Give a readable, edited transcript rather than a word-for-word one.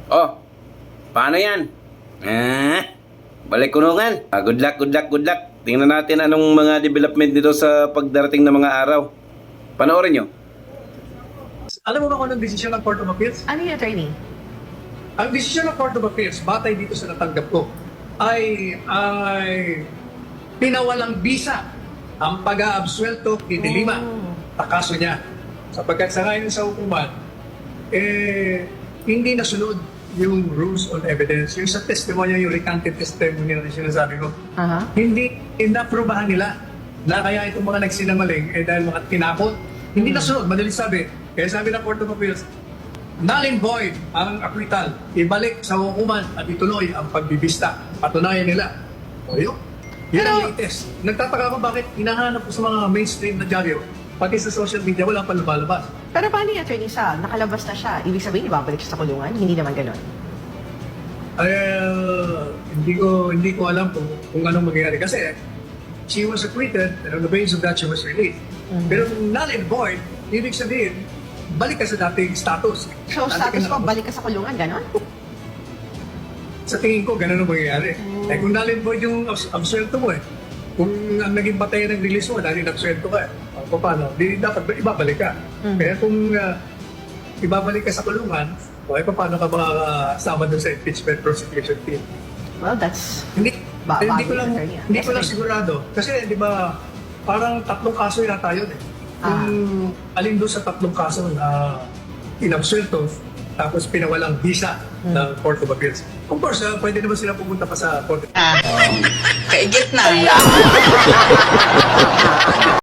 Oh, paano yan? Balik kulungan. Good luck, good luck, good luck. Tingnan natin anong mga development dito sa pagdarating ng mga araw. Panoorin nyo. Alam mo ba kung anong desisyon ng Court of Appeals? Ano yung attorney? Ang desisyon ng Court of Appeals, batay dito sa natanggap ko, ay pinawalang bisa ang pag-aabsuelto ni De Lima sa kaso niya. Sapagkat sa ngayon sa hukuman, hindi nasunod yung rules on evidence. Yung sa testimony, yung recanted testimony na sinasabi ko, hindi inaprobahan nila na kaya itong mga nagsinamaling dahil mga tinakot. Hindi nasunod, madaling sabi. Kaya sabi ng Court of Appeals, null and void ang acquittal. Ibalik sa hukuman at ituloy ang pagbibista. Patunayan nila. O yun. Yan ang latest. Nagtataka ko bakit hinahanap ko sa mga mainstream na dyaryo, pati sa social media, wala pa lumalabas. Pero paano yung attorney sa nakalabas na siya? Ibig sabihin, ibabalik siya sa kulungan? Hindi naman ganun. Hindi ko alam kung anong mangyayari. Kasi she was acquitted and on the basis of that she was released. Pero null and void, ibig sabihin, balik ka sa dating status. So, status ko, balik ka sa kulungan, ganun? Sa tingin ko, ganun ang mangyayari. Kung null and void yung absuelto mo kung ang naging batayan ng release mo, dahil absuelto ka paano? Di dapat ibabalik ka. Kaya kung ibabalik ka sa kulungan, paano ka makakasama doon sa impeachment prosecution team? Well, that's... Hindi ko lang sigurado. Kasi, di ba, parang 3 kaso yata yun Kung alin doon sa 3 kaso na inabsuelto, tapos pinawalang visa ng Court of Appeals. Of course, pwede naman sila pumunta pa sa Court of Appeals. Kaigit na.